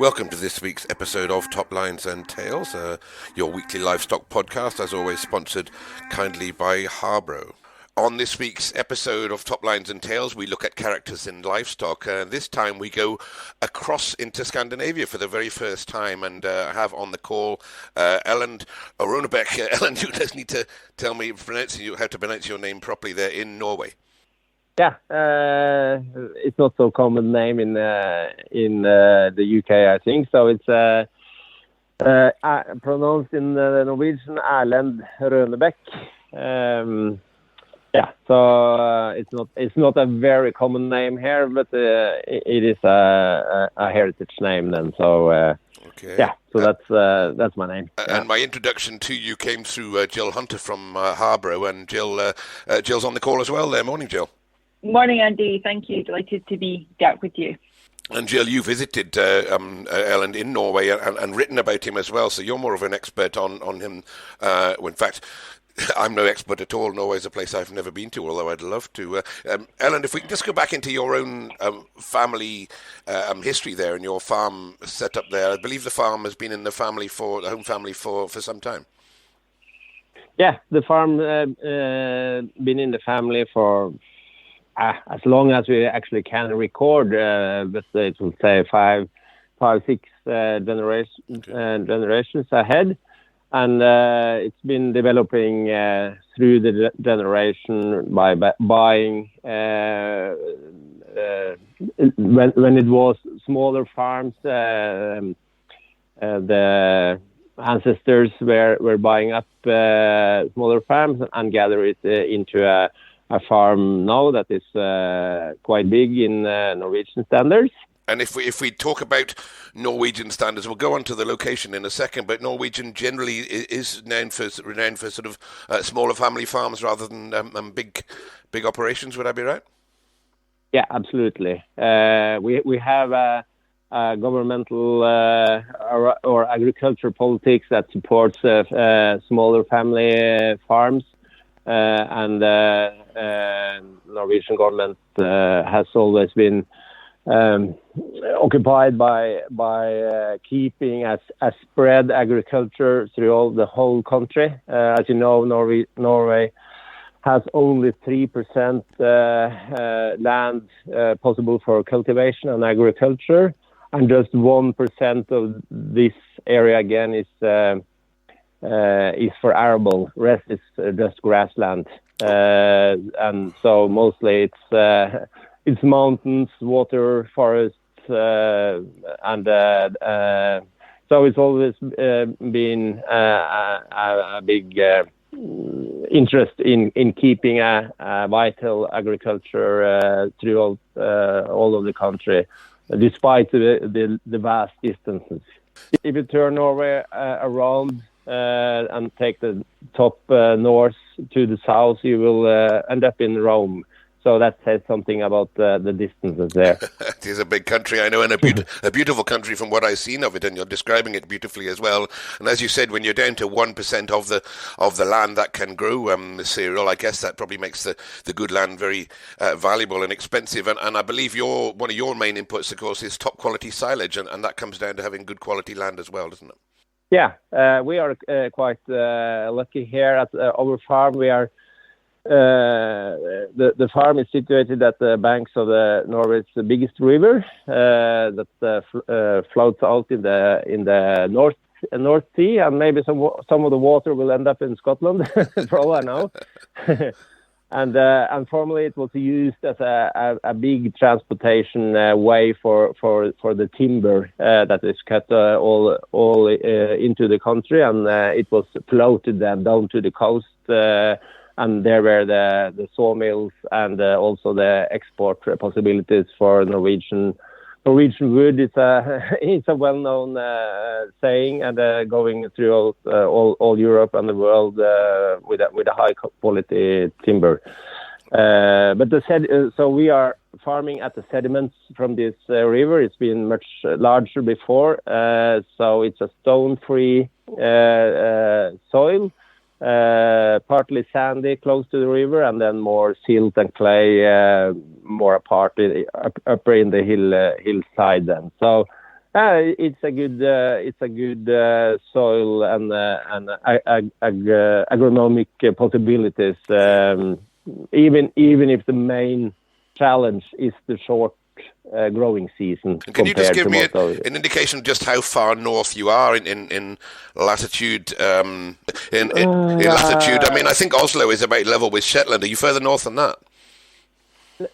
Welcome to this week's episode of Top Lines and Tails, your weekly livestock podcast, as always sponsored kindly by Harbro. On this week's episode of Top Lines and Tails, we look at characters in livestock. This time we go across into Scandinavia for the very first time, and I have on the call Erlend Røhnebæk. Erlend, you just need to tell me how to pronounce your name properly there in Norway. Yeah, it's not so common name in the UK, I think. So it's pronounced in the Norwegian Erlend Røhnebæk. It's not a very common name here, but it is a heritage name then. So okay. Yeah, so that's my name. And my introduction to you came through Jill Hunter from Harbro, and Jill's on the call as well there. Morning, Jill. Morning, Andy. Thank you. Delighted to be back with you. And Jill, you visited Erlend in Norway and written about him as well, so you're more of an expert on him. In fact, I'm no expert at all. Norway's a place I've never been to, although I'd love to. Erlend, if we can just go back into your own family history there and your farm set up there. I believe the farm has been in the home family for some time. Yeah, the farm been in the family for as long as we actually can record, but it will say five, six generations ahead, and it's been developing through the generation by buying when it was smaller farms. The ancestors were buying up smaller farms and gather it into a farm now that is quite big in Norwegian standards. And if we talk about Norwegian standards, we'll go on to the location in a second, but Norwegian generally is renowned for sort of smaller family farms rather than big operations. Would I be right? Yeah, absolutely. We have a governmental or agriculture politics that supports smaller family farms. And Norwegian government has always been occupied by keeping a spread agriculture throughout the whole country. As you know, Norway has only 3% land possible for cultivation and agriculture, and just 1% of this area again is for arable. Rest is just grassland, and so mostly it's mountains, water, forests, and so it's always been a big interest in keeping a vital agriculture throughout all of the country, despite the vast distances. If you turn Norway around and take the top north to the south, you will end up in Rome. So that says something about the distances there. It is a big country, I know, and a beautiful country from what I've seen of it, and you're describing it beautifully as well. And as you said, when you're down to 1% of the land that can grow cereal, I guess that probably makes the good land very valuable and expensive. And I believe one of your main inputs, of course, is top quality silage, and that comes down to having good quality land as well, doesn't it? Yeah, we are quite lucky here at our farm. We are the farm is situated at the banks of Norway's biggest river that floats out in the North Sea, and maybe some of the water will end up in Scotland, for all I know. And formerly it was used as a big transportation way for the timber that is cut all into the country, and it was floated then down to the coast, and there were the sawmills and also the export possibilities for Norwegian wood. It's a well-known saying, and going throughout all Europe and the world with a high quality timber. So we are farming at the sediments from this river. It's been much larger before, so it's a stone-free soil. Partly sandy, close to the river, and then more silt and clay, more apart upper in the hillside. Then, so It's a good soil and agronomic possibilities. Even if the main challenge is the short growing season. Can you just give me an indication of just how far north you are in latitude? In latitude, I mean, I think Oslo is about level with Shetland. Are you further north than that?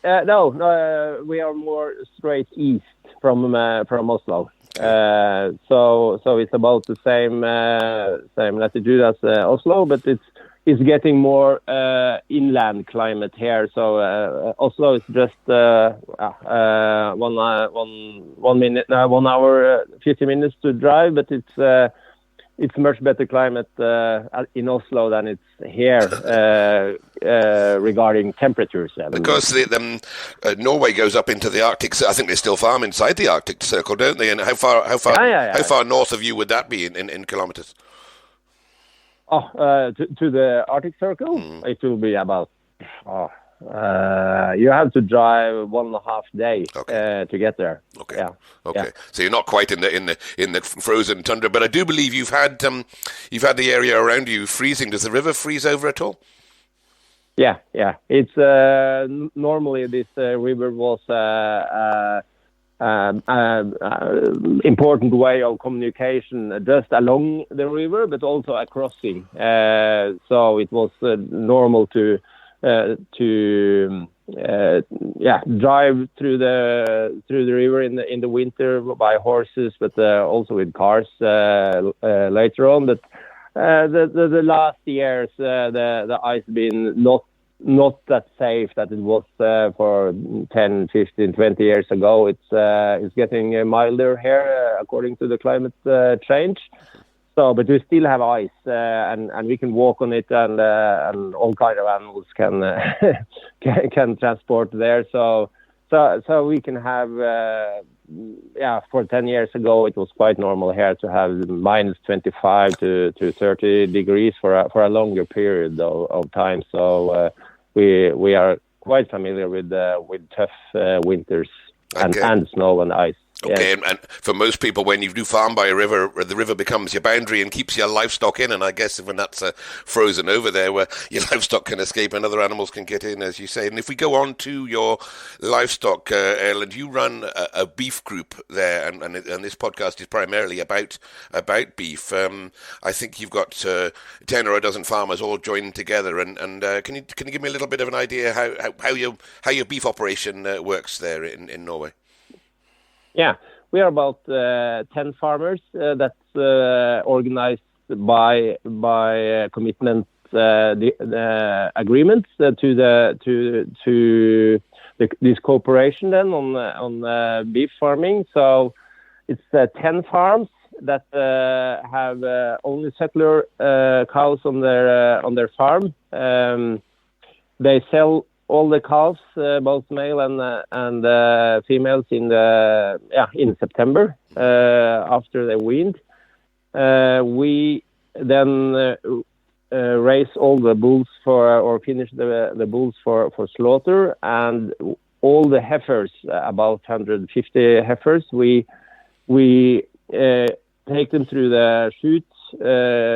No, we are more straight east from Oslo. So it's about the same latitude as Oslo, but it's getting more inland climate here. So Oslo is just 1 hour 50 minutes to drive, but it's much better climate in Oslo than it's here regarding temperatures. Because Norway goes up into the Arctic. I think they still farm inside the Arctic Circle, don't they? And how far north of you would that be in kilometers? To the Arctic Circle, it will be about. You have to drive 1.5 days to get there. Okay. Yeah. Okay. Yeah. So you're not quite in the frozen tundra, but I do believe you've had the area around you freezing. Does the river freeze over at all? Yeah. It's normally this river was important way of communication just along the river, but also a crossing. So it was normal to drive through the river in the winter by horses, but also with cars later on. But the last years, the ice been not that safe that it was for 10, 15, 20 years ago. It's getting milder here according to the climate change. So, but we still have ice, and we can walk on it, and all kind of animals can transport there. So we can have, for 10 years ago, it was quite normal here to have minus 25 to 30 degrees for a longer period of time. So we are quite familiar with tough winters and snow and ice. Okay, yes. and for most people, when you do farm by a river, the river becomes your boundary and keeps your livestock in. And I guess when that's frozen over there, where your livestock can escape and other animals can get in, as you say. And if we go on to your livestock, Erlend, you run a beef group there, and this podcast is primarily about beef. I think you've got 10 or a dozen farmers all joined together. And can you give me a little bit of an idea how your beef operation works there in Norway? Yeah, we are about 10 farmers that's organized by commitment agreements to this cooperation then on beef farming. So it's 10 farms that have only settler cows on their farm. They sell all the calves, both male and females, in September after they weaned. We then raise all the bulls or finish the bulls for slaughter, and all the heifers, about 150 heifers, we take them through the chutes,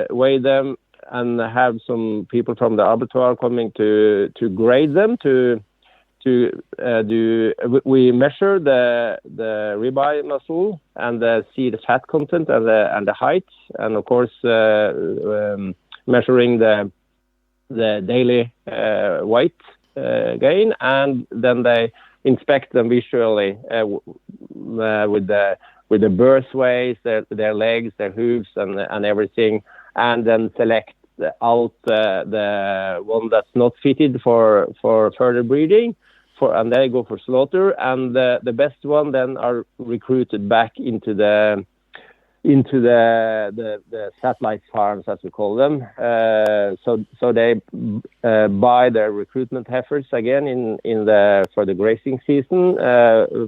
weigh them, and have some people from the abattoir coming to grade them. We measure the ribeye muscle and see the fat content and the height, and of course measuring the daily weight gain, and then they inspect them visually with the birth weights, their legs, their hooves, and everything, and then select out the one that's not fitted for further breeding, and they go for slaughter, and the best one then are recruited back into the satellite farms, as we call them. So they buy their recruitment heifers again for the grazing season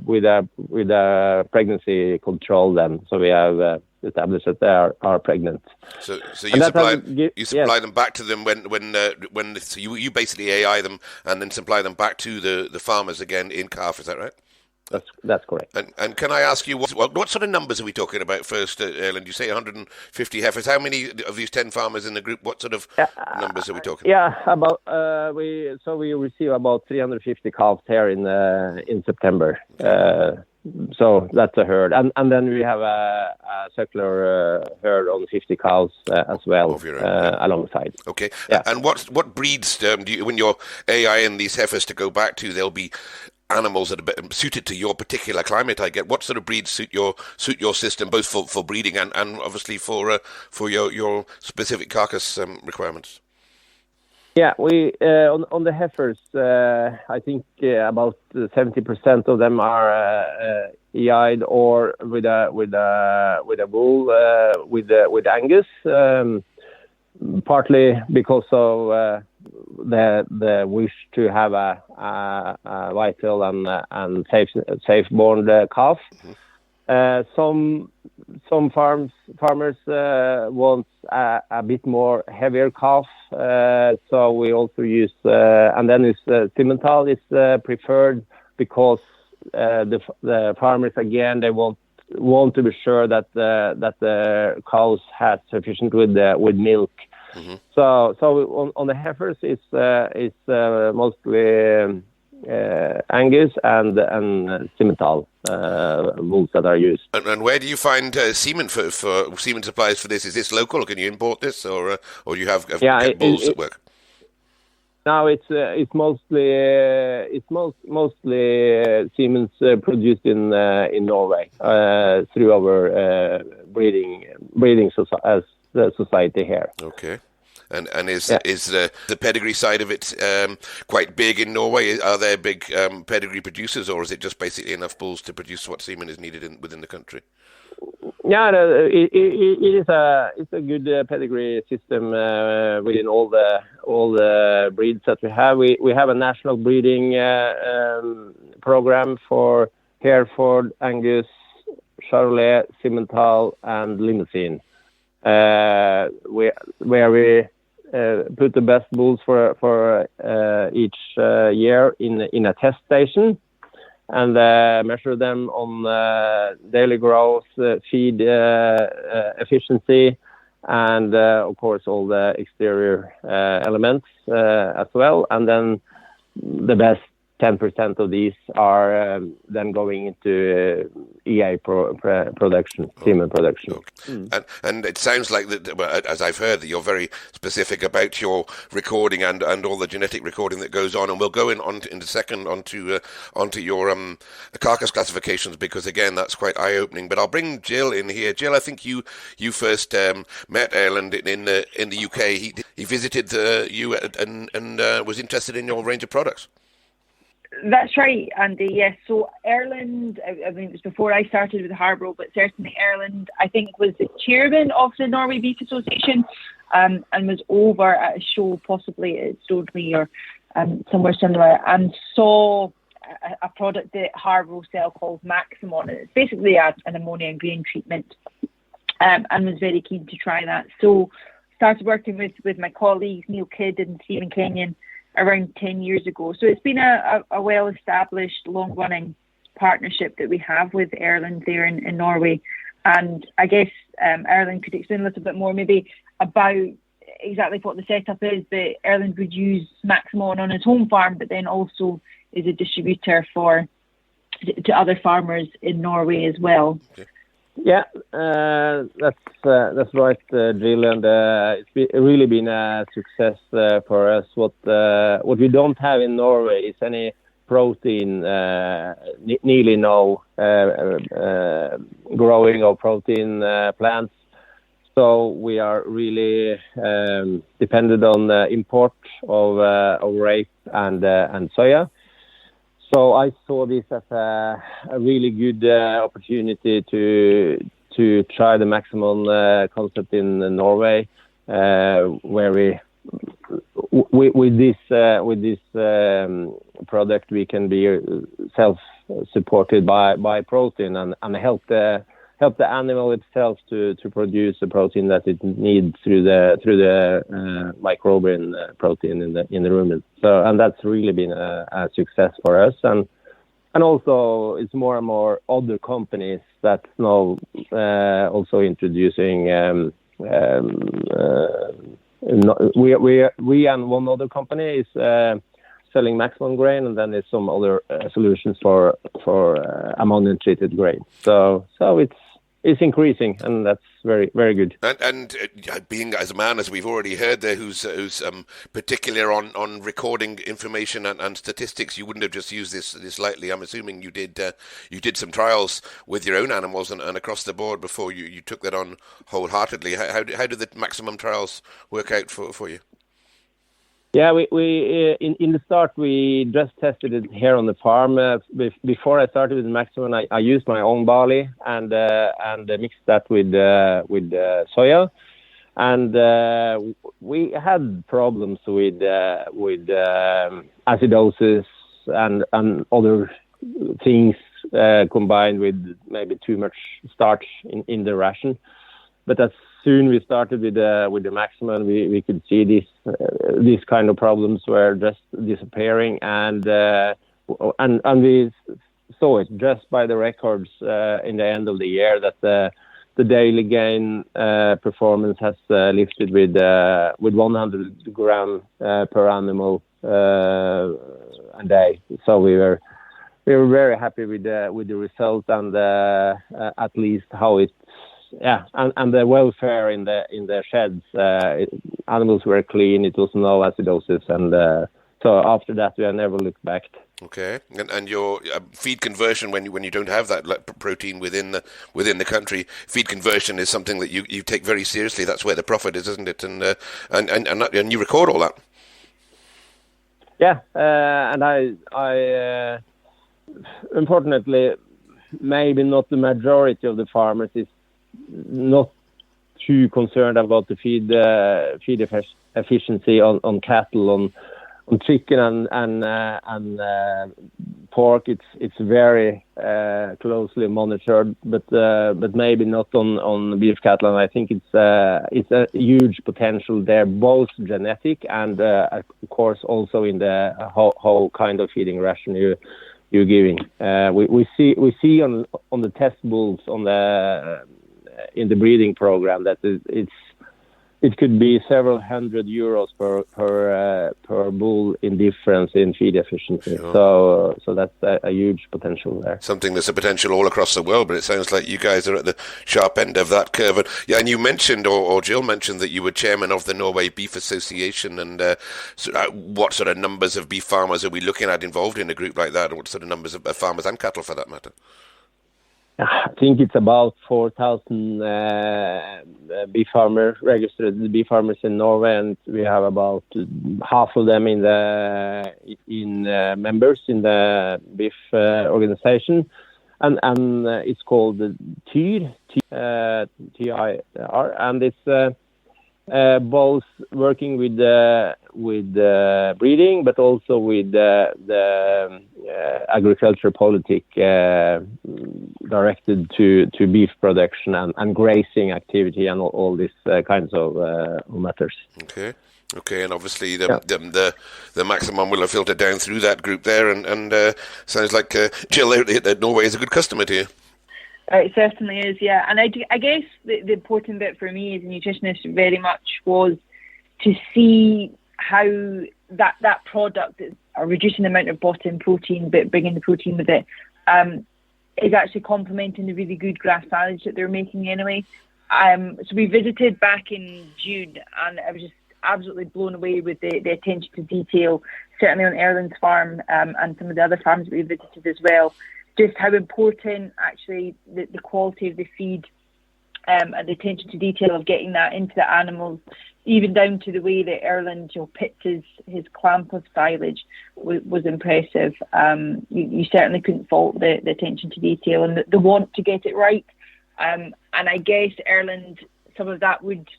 with a pregnancy control then. So we have established that they are pregnant. So you supply them back to them when so you basically AI them and then supply them back to the farmers again in calf. Is that right? That's correct. And can I ask you, what sort of numbers are we talking about first, Erlend? You say 150 heifers. How many of these 10 farmers in the group, what sort of numbers are we talking about? Yeah, about we receive about 350 calves here in September. So that's a herd, and then we have a circular herd on 50 cows as well alongside. Okay, and what breeds do you, when you're AIing these heifers to go back to? They'll be animals that are suited to your particular climate. I get. What sort of breeds suit your system, both for breeding and obviously for your specific carcass requirements? Yeah, we on the heifers, I think about 70% of them are EI'd or with a bull with Angus, partly because of the wish to have a vital and safe-born calf. Some farmers want a bit more heavier calf, so we also use and then Simmental is preferred because the farmers again they want to be sure that the cows has sufficient with milk. Mm-hmm. So on the heifers it's mostly Angus and Simmental bulls that are used. And where do you find semen for semen supplies for this? Is this local, or can you import this, or do you have bulls that work? No, it's mostly Siemens produced in Norway through our breeding society here. Okay. And is the pedigree side of it quite big in Norway? Are there big pedigree producers, or is it just basically enough bulls to produce what semen is needed within the country? Yeah, it's a good pedigree system within all the breeds that we have. We have a national breeding program for Hereford, Angus, Charolais, Simmental, and Limousin, where we put the best bulls for each year in a test station and measure them on daily growth, feed efficiency, and of course all the exterior elements as well. And then the best 10% of these are then going into EI production, semen production. Okay. And it sounds like that, as I've heard, that you're very specific about your recording and all the genetic recording that goes on. And we'll go in a second onto your carcass classifications, because again that's quite eye-opening. But I'll bring Jill in here. Jill, I think you first met Erlend in the UK. He visited you and was interested in your range of products. That's right, Andy. Yes. So Erlend, I mean, it was before I started with Harbro, but certainly Erlend, I think, was the chairman of the Norway Beef Association, and was over at a show, possibly at Stoneleigh or somewhere similar, and saw a product that Harbro sell called Maximon. It's basically an ammonia and grain treatment, and was very keen to try that. So started working with my colleagues Neil Kidd and Stephen Kenyon around 10 years ago. So it's been a well-established, long-running partnership that we have with Erlend there in Norway. And I guess Erlend could explain a little bit more maybe about exactly what the setup is, but Erlend would use Maximon on his home farm, but then also is a distributor to other farmers in Norway as well. Okay. Yeah, that's right, Jill, and it's really been a success for us. What we don't have in Norway is any protein, nearly no growing of protein plants. So we are really dependent on the import of rape and soya. So I saw this as a really good opportunity to try the Maximon concept in Norway, where we with this product we can be self-supported by protein and help the animal itself to produce the protein that it needs through the microbial protein in the rumen. So, and that's really been a success for us. And and also it's more and more other companies that's now also introducing. We and one other company is selling maximum grain, and then there's some other solutions for ammonia treated grain. So it's increasing, and that's very, very good. And being as a man, as we've already heard there, who's particular on recording information and statistics, you wouldn't have just used this lightly. I'm assuming you did some trials with your own animals and across the board before you took that on wholeheartedly. How did the maximum trials work out for you? Yeah, we in the start we just tested it here on the farm. Before I started with maximum, I used my own barley and mixed that with soya, and we had problems with acidosis and other things combined with maybe too much starch in the ration. But as soon we started with the maximum, we could see these kind of problems were just disappearing, and we saw it just by the records in the end of the year that the daily gain performance has lifted with 100 gram per animal a day. So we were very happy with the result, and at least how it. Yeah, and the welfare in the sheds, animals were clean. It was no acidosis, and so after that we have never looked back. Okay, and your feed conversion when you don't have that protein within the country, feed conversion is something that you take very seriously. That's where the profit is, isn't it? And you record all that. Yeah, and I unfortunately, maybe not the majority of the farmers is not too concerned about the feed efficiency on cattle, on chicken and pork. It's very closely monitored, but maybe not on beef cattle. And I think it's a huge potential there, both genetic and of course also in the whole kind of feeding ration you're giving. We see on the test bulls in the breeding program that it could be several €100 per bull in difference in feed efficiency. Sure. So that's a huge potential there. Something that's a potential all across the world, but it sounds like you guys are at the sharp end of that curve. And you mentioned, or Jill mentioned, that you were chairman of the Norway Beef Association. And what sort of numbers of beef farmers are we looking at involved in a group like that? Or what sort of numbers of farmers and cattle, for that matter? I think it's about 4,000 registered beef farmers in Norway, and we have about half of them in members in the beef organization, and it's called the TIR, TIR, and it's both working with breeding, but also with the agriculture politic directed to beef production and grazing activity and all these kinds of matters. Okay, and obviously the maximum will have filtered down through that group there, and sounds like Jill that Norway is a good customer to you. It certainly is, yeah. And I guess the important bit for me as a nutritionist very much was to see how that product is reducing the amount of bought-in protein, but bringing the protein with it, is actually complementing the really good grass silage that they're making anyway. So we visited back in June, and I was just absolutely blown away with the attention to detail, certainly on Erlend's farm and some of the other farms that we visited as well. Just how important actually the quality of the feed and the attention to detail of getting that into the animals, even down to the way that Erlend picked his clamp of silage was impressive. You certainly couldn't fault the attention to detail and the want to get it right. And I guess Erlend, some of that would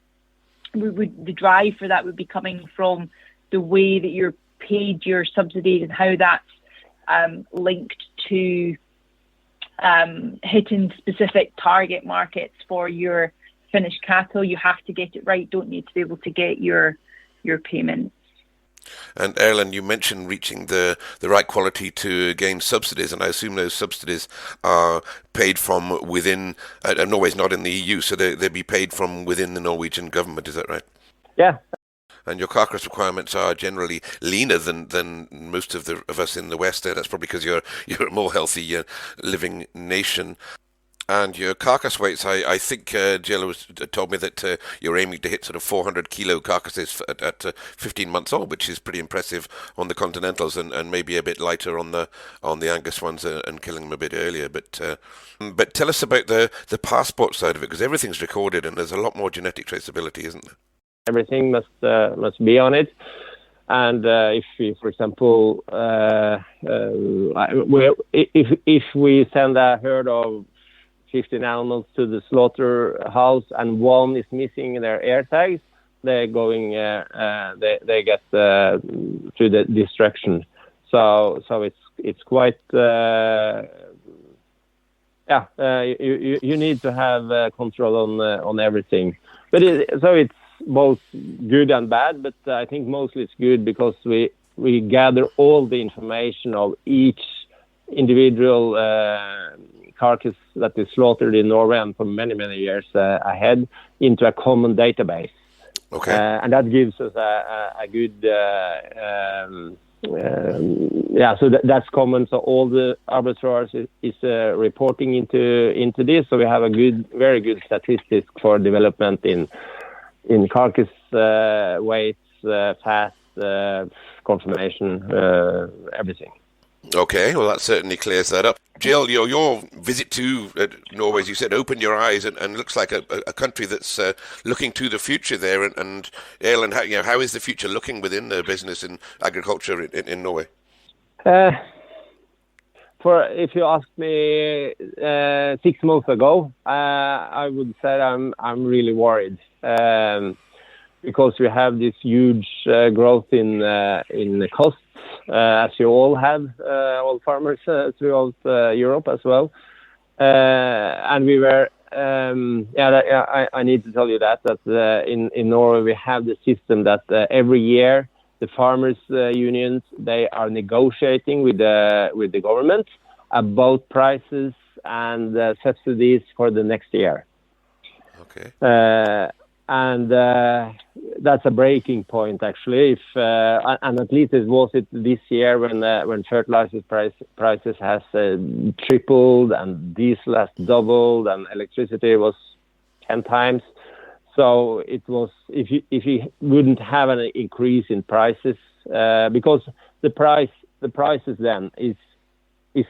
the drive for that would be coming from the way that you're paid your subsidies and how that's linked to hitting specific target markets for your finished cattle. You have to get it right, don't need to be able to get your payments. And Erlend, you mentioned reaching the right quality to gain subsidies, and I assume those subsidies are paid from within. Norway's not in the EU, so they'd be paid from within the Norwegian government. Is that right? Yeah. And your carcass requirements are generally leaner than most of us in the West. That's probably because you're a more healthy living nation. And your carcass weights, I think Jill told me that you're aiming to hit sort of 400 kilo carcasses at 15 months old, which is pretty impressive on the continentals, and maybe a bit lighter on the Angus ones, and killing them a bit earlier. But tell us about the passport side of it, because everything's recorded and there's a lot more genetic traceability, isn't there? Everything must be on it. And if we, for example, if we send a herd of 15 animals to the slaughterhouse and one is missing their air tags, they're going, they get to the destruction. So it's quite, you need to have control on everything. But it's both good and bad, but I think mostly it's good because we gather all the information of each individual carcass that is slaughtered in Norway and for many, many years ahead into a common database. Okay. And that gives us a good, so that's common. So all the arbitrators is reporting into this. So we have a very good statistics for development in carcass weights, fat, conformation, everything. Okay, well that certainly clears that up. Jill, your visit to Norway, as you said, opened your eyes and looks like a country that's looking to the future there. And Erlend, how is the future looking within the business in agriculture in Norway? If you asked me 6 months ago, I would say I'm really worried because we have this huge growth in the costs. As you all have, all farmers throughout Europe as well. And we were, I need to tell you that in Norway we have the system that every year the farmers' unions, they are negotiating with the government about prices and subsidies for the next year. Okay. And that's a breaking point, actually. And at least it was this year when fertilizer prices has tripled and diesel has doubled and electricity was 10 times. So it was if you wouldn't have an increase in prices because the prices then is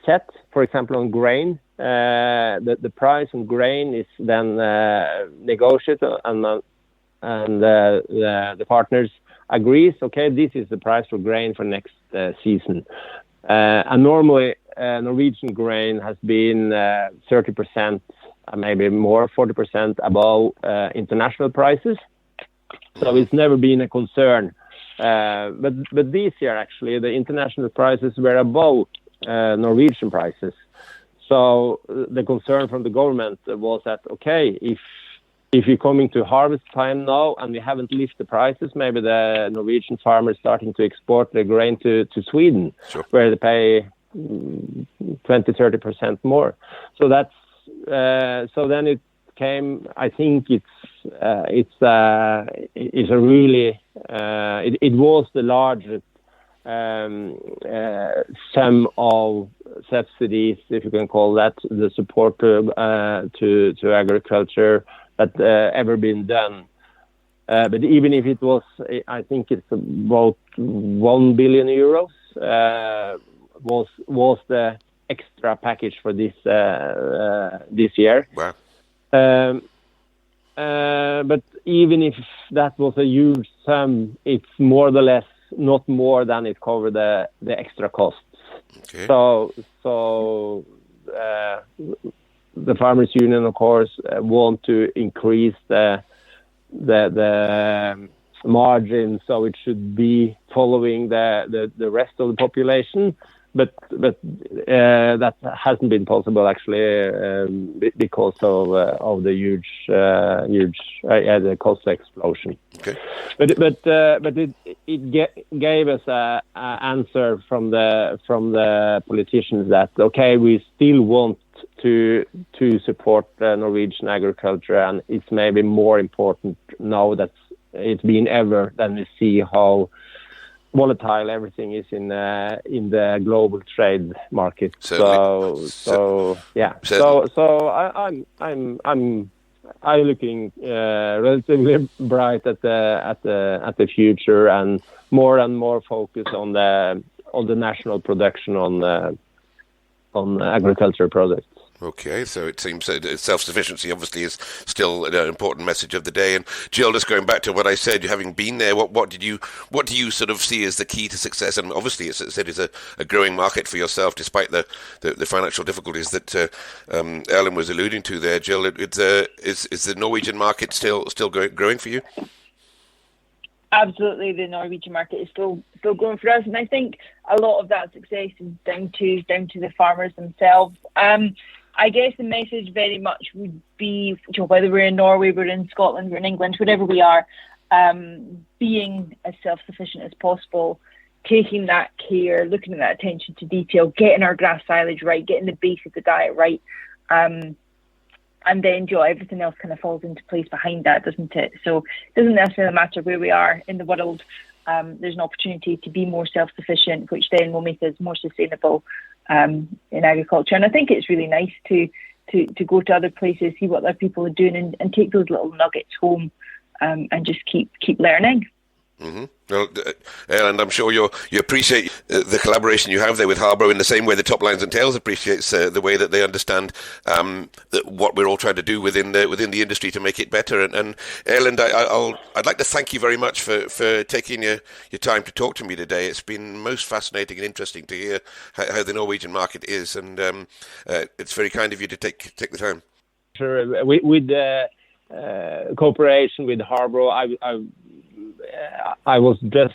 set, for example, on grain. The price on grain is then negotiated and the partners agrees, okay, this is the price for grain for next season. And normally Norwegian grain has been 30%, maybe more, 40% above international prices. So it's never been a concern. But this year, actually, the international prices were above Norwegian prices. So the concern from the government was that, okay, if you're coming to harvest time now and we haven't lifted the prices, maybe the Norwegian farmers starting to export the grain to Sweden, sure, where they pay 20-30% more. So that's so then it came. I think it was the largest sum of subsidies, if you can call that, the support to agriculture that ever been done. But even if it was, I think it's about 1 billion euros was the extra package for this year. Wow. But even if that was a huge sum, it's more or less not more than it covered the extra costs. Okay. So the farmers' union, of course, want to increase the margin, so it should be following the rest of the population. that hasn't been possible actually because of the huge the cost explosion. Okay. But it gave us a answer from the politicians that okay, we still want to support Norwegian agriculture, and it's maybe more important now that it's been ever than we see how volatile everything is in the global trade market. Certainly. So I'm looking relatively bright at the future, and more focus on the national production on agriculture products. Okay, so it seems that self-sufficiency obviously is still an important message of the day. And Jill, just going back to what I said, having been there, what do you sort of see as the key to success? And obviously, as I said, it's a growing market for yourself, despite the financial difficulties that Erlend was alluding to there. Jill, is the Norwegian market still growing for you? Absolutely, the Norwegian market is still growing for us, and I think a lot of that success is down to the farmers themselves. I guess the message very much would be, whether we're in Norway, we're in Scotland, we're in England, wherever we are, being as self-sufficient as possible, taking that care, looking at that attention to detail, getting our grass silage right, getting the base of the diet right, and then everything else kind of falls into place behind that, doesn't it? So it doesn't necessarily matter where we are in the world. There's an opportunity to be more self-sufficient, which then will make us more sustainable in agriculture. And I think it's really nice to go to other places, see what other people are doing, and take those little nuggets home, and just keep learning. Mm-hmm. Well, and I'm sure you appreciate the collaboration you have there with Harbro in the same way the Top Lines and Tails appreciates the way that they understand what we're all trying to do within the industry to make it better. And Erlend, I'd like to thank you very much for taking your time to talk to me today. It's been most fascinating and interesting to hear how the Norwegian market is, and it's very kind of you to take the time. Sure, with cooperation with Harbro, I was just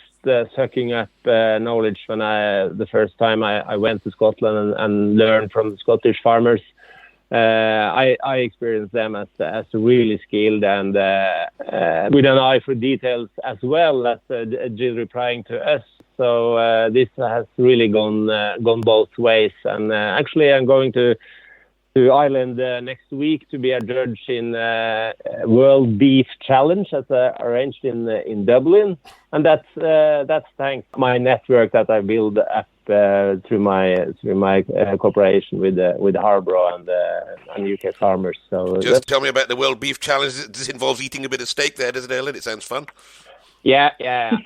sucking up knowledge when the first time I went to Scotland and learned from the Scottish farmers. I experienced them as really skilled and with an eye for details as well as Jill replying to us. So this has really gone both ways. And actually, I'm going to Ireland next week to be a judge in World Beef Challenge that's arranged in Dublin, and that's thanks to my network that I built up through my cooperation with Harbro and UK farmers. So just tell me about the World Beef Challenge. This involves eating a bit of steak there, doesn't it, Erlend? It sounds fun. Yeah.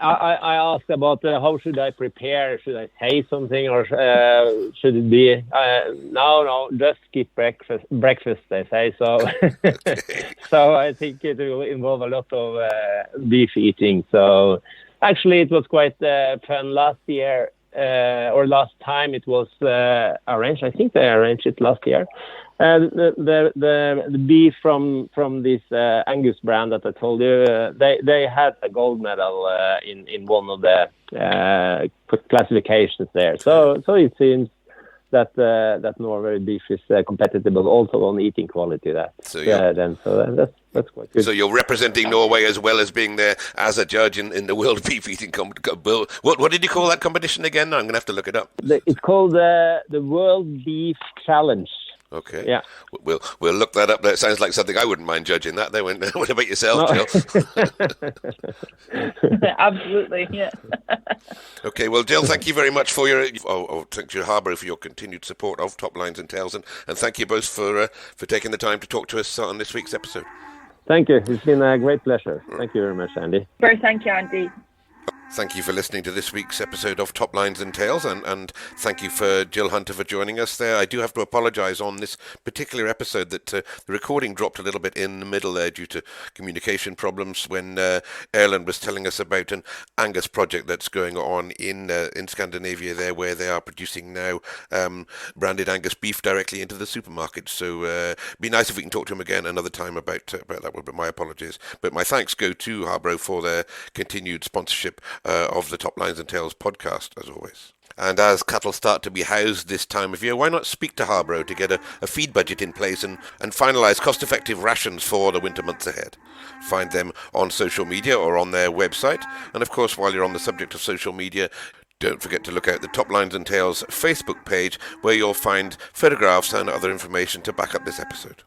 I asked about how should I prepare? Should I say something, or should it be no? Just skip breakfast. They say so. So I think it will involve a lot of beef eating. So actually, it was quite fun last year or last time it was arranged. I think they arranged it last year. The beef from this Angus brand that I told you, they had a gold medal in one of the classifications there. So it seems that Norway beef is competitive also on eating quality. That's quite good. So you're representing Norway as well as being there as a judge in the World Beef Eating Competition. What did you call that competition again? I'm going to have to look it up. It's called the World Beef Challenge. Okay. Yeah. We'll look that up. That sounds like something I wouldn't mind judging that. What about yourself, Jill? Absolutely, yeah. Okay, well, Jill, thank you very much for thank you, Harbro, for your continued support of Top Lines and Tails, and thank you both for taking the time to talk to us on this week's episode. Thank you. It's been a great pleasure. Thank you very much, Andy. Thank you, Andy. Thank you for listening to this week's episode of Top Lines and Tails, and thank you for Jill Hunter for joining us there. I do have to apologise on this particular episode that the recording dropped a little bit in the middle there due to communication problems when Erlend was telling us about an Angus project that's going on in Scandinavia there, where they are producing now branded Angus beef directly into the supermarket. So it'd be nice if we can talk to him again another time about that. But my apologies. But my thanks go to Harbro for their continued sponsorship of the Top Lines and Tails podcast, as always. And as cattle start to be housed this time of year, why not speak to Harbro to get a feed budget in place and finalise cost-effective rations for the winter months ahead? Find them on social media or on their website. And of course, while you're on the subject of social media, don't forget to look out the Top Lines and Tails Facebook page, where you'll find photographs and other information to back up this episode.